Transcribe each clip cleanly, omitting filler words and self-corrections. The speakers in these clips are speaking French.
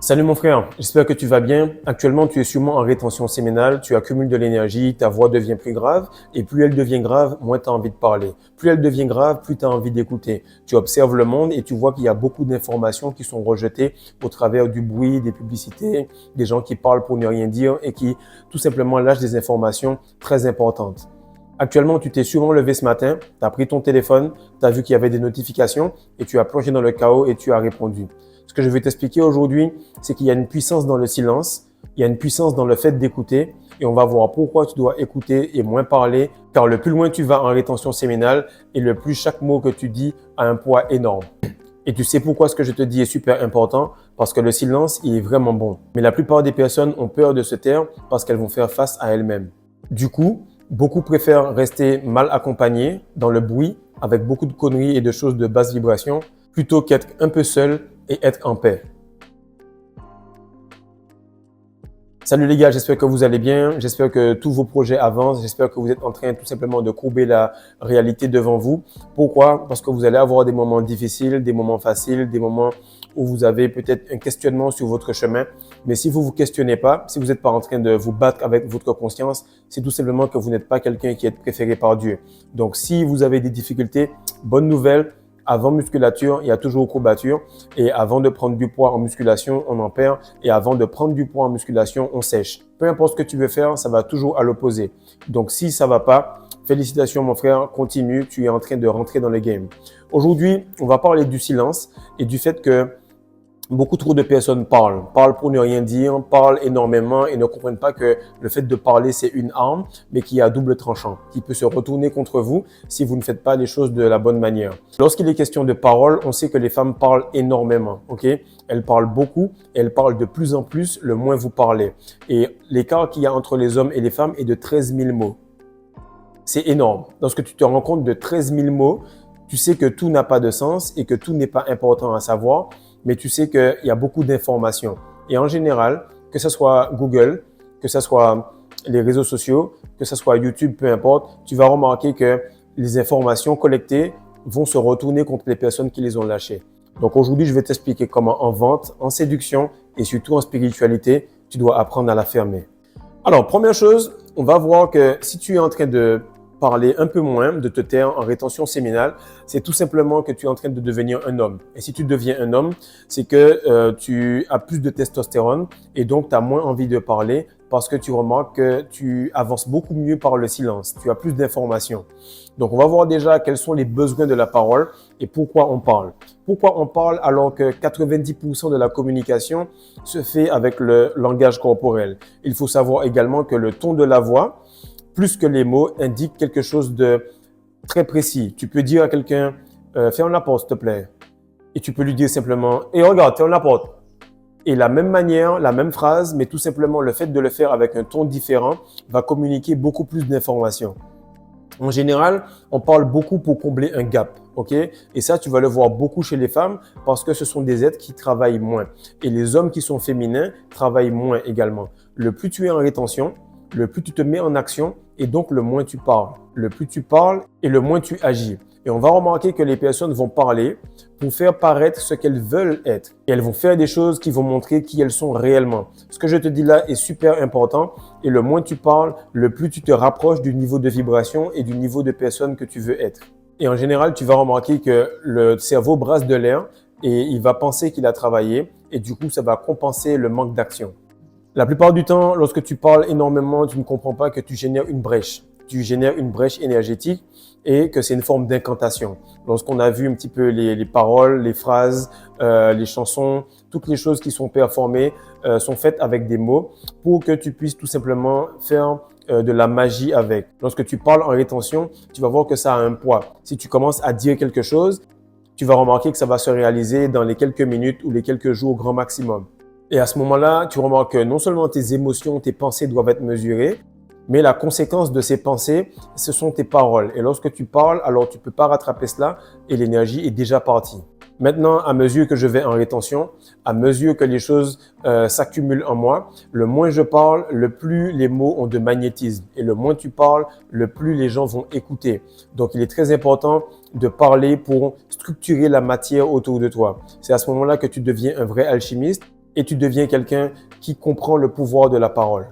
Salut mon frère, j'espère que tu vas bien. Actuellement, tu es sûrement en rétention séminale, tu accumules de l'énergie, ta voix devient plus grave et plus elle devient grave, moins tu as envie de parler. Plus elle devient grave, plus tu as envie d'écouter. Tu observes le monde et tu vois qu'il y a beaucoup d'informations qui sont rejetées au travers du bruit, des publicités, des gens qui parlent pour ne rien dire et qui tout simplement lâchent des informations très importantes. Actuellement, tu t'es sûrement levé ce matin, tu as pris ton téléphone, tu as vu qu'il y avait des notifications et tu as plongé dans le chaos et tu as répondu. Ce que je vais t'expliquer aujourd'hui, c'est qu'il y a une puissance dans le silence, il y a une puissance dans le fait d'écouter et on va voir pourquoi tu dois écouter et moins parler car le plus loin tu vas en rétention séminale et le plus chaque mot que tu dis a un poids énorme. Et tu sais pourquoi ce que je te dis est super important? Parce que le silence, il est vraiment bon. Mais la plupart des personnes ont peur de se taire parce qu'elles vont faire face à elles-mêmes. Du coup, beaucoup préfèrent rester mal accompagnés dans le bruit avec beaucoup de conneries et de choses de basse vibration plutôt qu'être un peu seul et être en paix. Salut les gars, j'espère que vous allez bien, j'espère que tous vos projets avancent, j'espère que vous êtes en train tout simplement de courber la réalité devant vous. Pourquoi? Parce que vous allez avoir des moments difficiles, des moments faciles, des moments où vous avez peut-être un questionnement sur votre chemin. Mais si vous ne vous questionnez pas, si vous n'êtes pas en train de vous battre avec votre conscience, c'est tout simplement que vous n'êtes pas quelqu'un qui est préféré par Dieu. Donc si vous avez des difficultés, bonne nouvelle. Avant musculature, il y a toujours courbature. Et avant de prendre du poids en musculation, on en perd. Et avant de prendre du poids en musculation, on sèche. Peu importe ce que tu veux faire, ça va toujours à l'opposé. Donc, si ça va pas, félicitations mon frère, continue. Tu es en train de rentrer dans le game. Aujourd'hui, on va parler du silence et du fait que beaucoup trop de personnes parlent pour ne rien dire, parlent énormément et ne comprennent pas que le fait de parler, c'est une arme, mais qui est à double tranchant, qui peut se retourner contre vous si vous ne faites pas les choses de la bonne manière. Lorsqu'il est question de parole, on sait que les femmes parlent énormément, ok? Elles parlent beaucoup et elles parlent de plus en plus le moins vous parlez. Et l'écart qu'il y a entre les hommes et les femmes est de 13 000 mots. C'est énorme. Lorsque tu te rends compte de 13 000 mots, tu sais que tout n'a pas de sens et que tout n'est pas important à savoir, mais tu sais qu'il y a beaucoup d'informations. Et en général, que ce soit Google, que ce soit les réseaux sociaux, que ce soit YouTube, peu importe, tu vas remarquer que les informations collectées vont se retourner contre les personnes qui les ont lâchées. Donc aujourd'hui, je vais t'expliquer comment en vente, en séduction et surtout en spiritualité, tu dois apprendre à la fermer. Alors, première chose, on va voir que si tu es en train de parler un peu moins, de te taire en rétention séminale, c'est tout simplement que tu es en train de devenir un homme. Et si tu deviens un homme, c'est que tu as plus de testostérone et donc tu as moins envie de parler parce que tu remarques que tu avances beaucoup mieux par le silence. Tu as plus d'informations. Donc, on va voir déjà quels sont les besoins de la parole et pourquoi on parle. Pourquoi on parle alors que 90% de la communication se fait avec le langage corporel? Il faut savoir également que le ton de la voix, plus que les mots, indique quelque chose de très précis. Tu peux dire à quelqu'un ferme la porte, s'il te plaît. Et tu peux lui dire simplement et regarde, ferme la porte. Et la même manière, la même phrase, mais tout simplement le fait de le faire avec un ton différent va communiquer beaucoup plus d'informations. En général, on parle beaucoup pour combler un gap, ok? Et ça, tu vas le voir beaucoup chez les femmes parce que ce sont des êtres qui travaillent moins. Et les hommes qui sont féminins travaillent moins également. Le plus tu es en rétention, le plus tu te mets en action et donc le moins tu parles. Le plus tu parles et le moins tu agis. Et on va remarquer que les personnes vont parler pour faire paraître ce qu'elles veulent être. Et elles vont faire des choses qui vont montrer qui elles sont réellement. Ce que je te dis là est super important. Et le moins tu parles, le plus tu te rapproches du niveau de vibration et du niveau de personne que tu veux être. Et en général, tu vas remarquer que le cerveau brasse de l'air et il va penser qu'il a travaillé. Et du coup, ça va compenser le manque d'action. La plupart du temps, lorsque tu parles énormément, tu ne comprends pas que tu génères une brèche. Tu génères une brèche énergétique et que c'est une forme d'incantation. Lorsqu'on a vu un petit peu les paroles, les phrases, les chansons, toutes les choses qui sont performées sont faites avec des mots pour que tu puisses tout simplement faire de la magie avec. Lorsque tu parles en rétention, tu vas voir que ça a un poids. Si tu commences à dire quelque chose, tu vas remarquer que ça va se réaliser dans les quelques minutes ou les quelques jours grand maximum. Et à ce moment-là, tu remarques que non seulement tes émotions, tes pensées doivent être mesurées, mais la conséquence de ces pensées, ce sont tes paroles. Et lorsque tu parles, alors tu ne peux pas rattraper cela et l'énergie est déjà partie. Maintenant, à mesure que je vais en rétention, à mesure que les choses s'accumulent en moi, le moins je parle, le plus les mots ont de magnétisme. Et le moins tu parles, le plus les gens vont écouter. Donc, il est très important de parler pour structurer la matière autour de toi. C'est à ce moment-là que tu deviens un vrai alchimiste. et tu deviens quelqu'un qui comprend le pouvoir de la parole.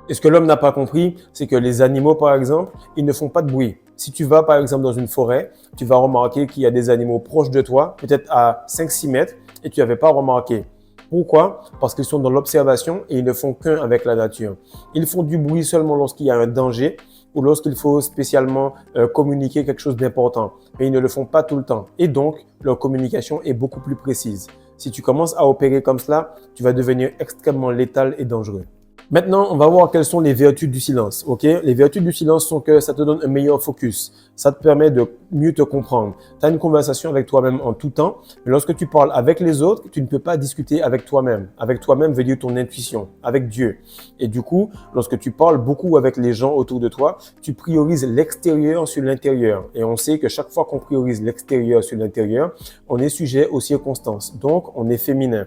Et ce que l'homme n'a pas compris, c'est que les animaux, par exemple, ils ne font pas de bruit. Si tu vas, par exemple, dans une forêt, tu vas remarquer qu'il y a des animaux proches de toi, peut-être à 5-6 mètres, et tu n'avais pas remarqué. Pourquoi? Parce qu'ils sont dans l'observation et ils ne font qu'un avec la nature. Ils font du bruit seulement lorsqu'il y a un danger ou lorsqu'il faut spécialement communiquer quelque chose d'important. Mais ils ne le font pas tout le temps. Et donc, leur communication est beaucoup plus précise. Si tu commences à opérer comme cela, tu vas devenir extrêmement létal et dangereux. Maintenant, on va voir quelles sont les vertus du silence. Ok? Les vertus du silence sont que ça te donne un meilleur focus. Ça te permet de mieux te comprendre. Tu as une conversation avec toi-même en tout temps, mais lorsque tu parles avec les autres, tu ne peux pas discuter avec toi-même. Avec toi-même veut dire ton intuition, avec Dieu. Et du coup, lorsque tu parles beaucoup avec les gens autour de toi, tu priorises l'extérieur sur l'intérieur. Et on sait que chaque fois qu'on priorise l'extérieur sur l'intérieur, on est sujet aux circonstances. Donc, on est féminin.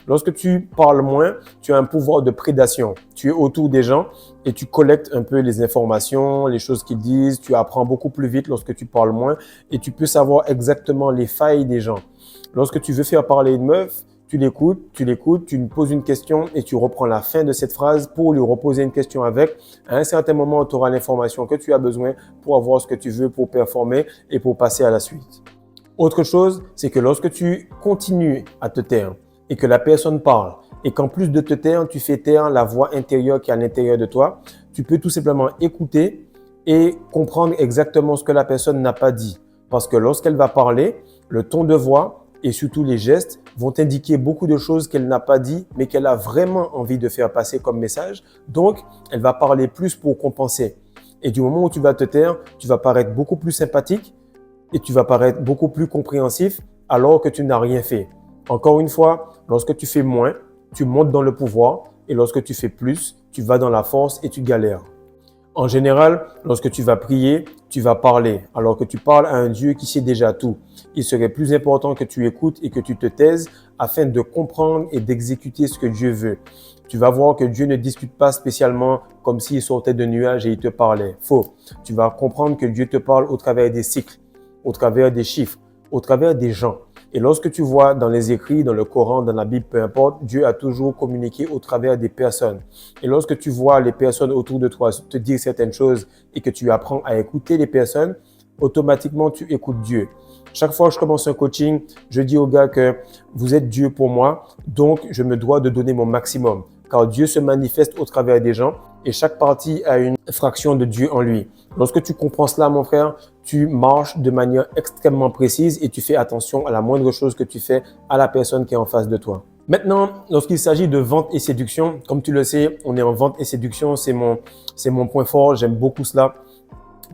Lorsque tu parles moins, tu as un pouvoir de prédation. Tu es autour des gens et tu collectes un peu les informations, les choses qu'ils disent. Tu apprends beaucoup plus vite lorsque tu parles moins et tu peux savoir exactement les failles des gens. Lorsque tu veux faire parler une meuf, tu l'écoutes, tu lui poses une question et tu reprends la fin de cette phrase pour lui reposer une question avec. À un certain moment, tu auras l'information que tu as besoin pour avoir ce que tu veux, pour performer et pour passer à la suite. Autre chose, c'est que lorsque tu continues à te taire, et que la personne parle et qu'en plus de te taire, tu fais taire la voix intérieure qui est à l'intérieur de toi, tu peux tout simplement écouter et comprendre exactement ce que la personne n'a pas dit. Parce que lorsqu'elle va parler, le ton de voix et surtout les gestes vont indiquer beaucoup de choses qu'elle n'a pas dit, mais qu'elle a vraiment envie de faire passer comme message. Donc, elle va parler plus pour compenser. Et du moment où tu vas te taire, tu vas paraître beaucoup plus sympathique et tu vas paraître beaucoup plus compréhensif alors que tu n'as rien fait. Encore une fois, lorsque tu fais moins, tu montes dans le pouvoir et lorsque tu fais plus, tu vas dans la force et tu galères. En général, lorsque tu vas prier, tu vas parler alors que tu parles à un Dieu qui sait déjà tout. Il serait plus important que tu écoutes et que tu te taises afin de comprendre et d'exécuter ce que Dieu veut. Tu vas voir que Dieu ne discute pas spécialement comme s'il sortait de nuages et il te parlait. Faux. Tu vas comprendre que Dieu te parle au travers des cycles, au travers des chiffres, au travers des gens. Et lorsque tu vois dans les écrits, dans le Coran, dans la Bible, peu importe, Dieu a toujours communiqué au travers des personnes. Et lorsque tu vois les personnes autour de toi te dire certaines choses et que tu apprends à écouter les personnes, automatiquement tu écoutes Dieu. Chaque fois que je commence un coaching, je dis aux gars que vous êtes Dieu pour moi, donc je me dois de donner mon maximum. Car Dieu se manifeste au travers des gens et chaque partie a une fraction de Dieu en lui. Lorsque tu comprends cela, mon frère, tu marches de manière extrêmement précise et tu fais attention à la moindre chose que tu fais à la personne qui est en face de toi. Maintenant, lorsqu'il s'agit de vente et séduction, comme tu le sais, on est en vente et séduction, c'est mon point fort, j'aime beaucoup cela.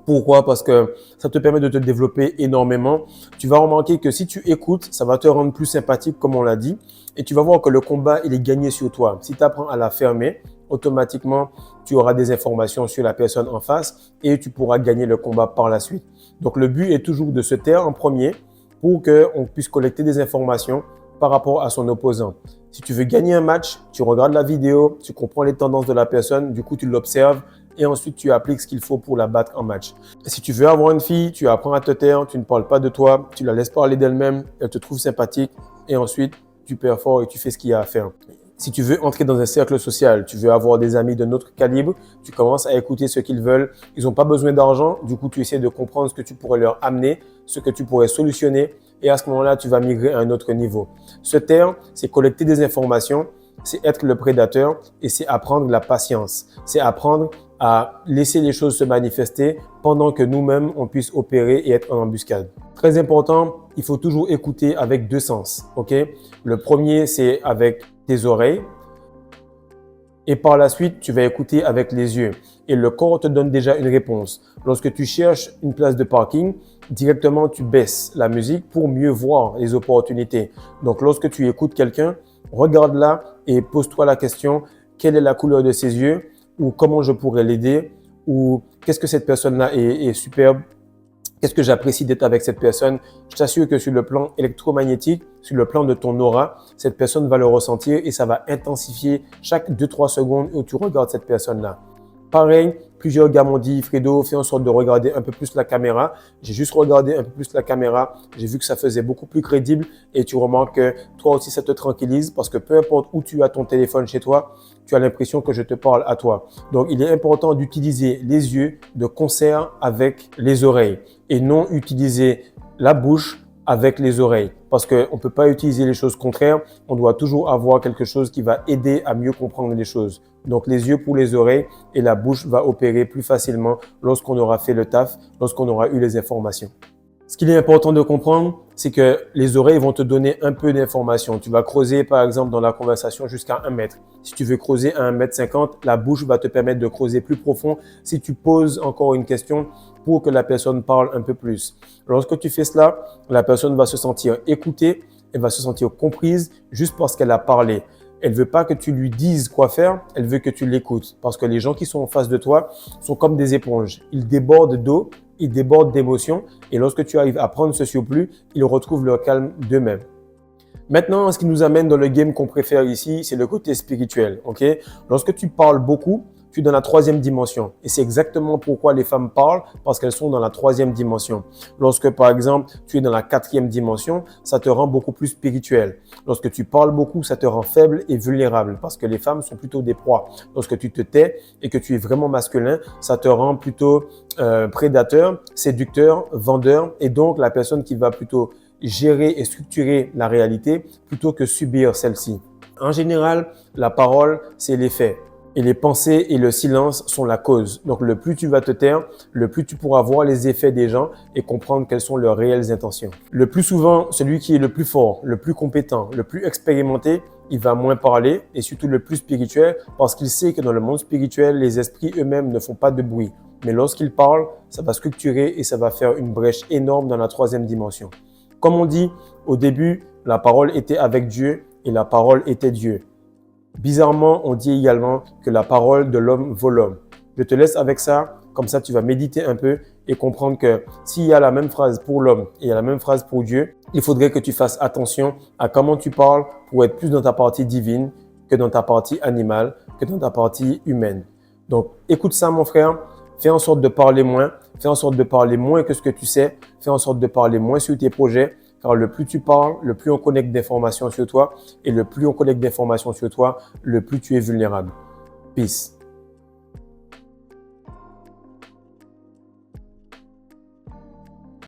Pourquoi? Parce que ça te permet de te développer énormément. Tu vas remarquer que si tu écoutes, ça va te rendre plus sympathique, comme on l'a dit. Et tu vas voir que le combat, il est gagné sur toi. Si tu apprends à la fermer, automatiquement, tu auras des informations sur la personne en face et tu pourras gagner le combat par la suite. Donc, le but est toujours de se taire en premier pour qu'on puisse collecter des informations par rapport à son opposant. Si tu veux gagner un match, tu regardes la vidéo, tu comprends les tendances de la personne, du coup, tu l'observes et ensuite, tu appliques ce qu'il faut pour la battre en match. Si tu veux avoir une fille, tu apprends à te taire, tu ne parles pas de toi, tu la laisses parler d'elle-même, elle te trouve sympathique et ensuite, tu perfores et tu fais ce qu'il y a à faire. Si tu veux entrer dans un cercle social, tu veux avoir des amis de notre calibre, tu commences à écouter ce qu'ils veulent. Ils n'ont pas besoin d'argent, du coup, tu essaies de comprendre ce que tu pourrais leur amener, ce que tu pourrais solutionner et à ce moment-là, tu vas migrer à un autre niveau. Se taire, c'est collecter des informations, c'est être le prédateur et c'est apprendre la patience. C'est apprendre à laisser les choses se manifester pendant que nous-mêmes, on puisse opérer et être en embuscade. Très important, il faut toujours écouter avec deux sens. Ok? Le premier, c'est avec tes oreilles et par la suite, tu vas écouter avec les yeux. Et le corps te donne déjà une réponse. Lorsque tu cherches une place de parking, directement, tu baisses la musique pour mieux voir les opportunités. Donc, lorsque tu écoutes quelqu'un, regarde-la et pose-toi la question, quelle est la couleur de ses yeux ou comment je pourrais l'aider ou qu'est-ce que cette personne-là est superbe, qu'est-ce que j'apprécie d'être avec cette personne. Je t'assure que sur le plan électromagnétique, sur le plan de ton aura, cette personne va le ressentir et ça va intensifier chaque 2-3 secondes où tu regardes cette personne-là. Pareil, Plusieurs gars m'ont dit, Fredo, fais en sorte de regarder un peu plus la caméra. J'ai juste regardé un peu plus la caméra. J'ai vu que ça faisait beaucoup plus crédible et tu remarques que toi aussi, ça te tranquillise parce que peu importe où tu as ton téléphone chez toi, tu as l'impression que je te parle à toi. Donc, il est important d'utiliser les yeux de concert avec les oreilles et non utiliser la bouche avec les oreilles parce qu'on ne peut pas utiliser les choses contraires. On doit toujours avoir quelque chose qui va aider à mieux comprendre les choses. Donc, les yeux pour les oreilles et la bouche va opérer plus facilement lorsqu'on aura fait le taf, lorsqu'on aura eu les informations. Ce qu'il est important de comprendre, c'est que les oreilles vont te donner un peu d'informations. Tu vas creuser, par exemple, dans la conversation jusqu'à 1 mètre. Si tu veux creuser à 1,50 m, la bouche va te permettre de creuser plus profond si tu poses encore une question pour que la personne parle un peu plus. Lorsque tu fais cela, la personne va se sentir écoutée, elle va se sentir comprise juste parce qu'elle a parlé. Elle veut pas que tu lui dises quoi faire, elle veut que tu l'écoutes. Parce que les gens qui sont en face de toi sont comme des éponges. Ils débordent d'eau, ils débordent d'émotions et lorsque tu arrives à prendre ce surplus, ils retrouvent leur calme d'eux-mêmes. Maintenant, ce qui nous amène dans le game qu'on préfère ici, c'est le côté spirituel. Ok? Lorsque tu parles beaucoup, tu es dans la 3e dimension. Et c'est exactement pourquoi les femmes parlent, parce qu'elles sont dans la 3e dimension. Lorsque, par exemple, tu es dans la 4e dimension, ça te rend beaucoup plus spirituel. Lorsque tu parles beaucoup, ça te rend faible et vulnérable, parce que les femmes sont plutôt des proies. Lorsque tu te tais et que tu es vraiment masculin, ça te rend plutôt prédateur, séducteur, vendeur, et donc la personne qui va plutôt gérer et structurer la réalité plutôt que subir celle-ci. En général, la parole, c'est les faits. Et les pensées et le silence sont la cause. Donc, le plus tu vas te taire, le plus tu pourras voir les effets des gens et comprendre quelles sont leurs réelles intentions. Le plus souvent, celui qui est le plus fort, le plus compétent, le plus expérimenté, il va moins parler et surtout le plus spirituel parce qu'il sait que dans le monde spirituel, les esprits eux-mêmes ne font pas de bruit. Mais lorsqu'ils parlent, ça va structurer et ça va faire une brèche énorme dans la 3e dimension. Comme on dit, au début, la parole était avec Dieu et la parole était Dieu. Bizarrement, on dit également que la parole de l'homme vaut l'homme. Je te laisse avec ça, comme ça tu vas méditer un peu et comprendre que s'il y a la même phrase pour l'homme et il y a la même phrase pour Dieu, il faudrait que tu fasses attention à comment tu parles pour être plus dans ta partie divine que dans ta partie animale, que dans ta partie humaine. Donc, écoute ça mon frère, fais en sorte de parler moins, fais en sorte de parler moins que ce que tu sais, fais en sorte de parler moins sur tes projets, car le plus tu parles, le plus on connecte d'informations sur toi et le plus on connecte d'informations sur toi, le plus tu es vulnérable. Peace.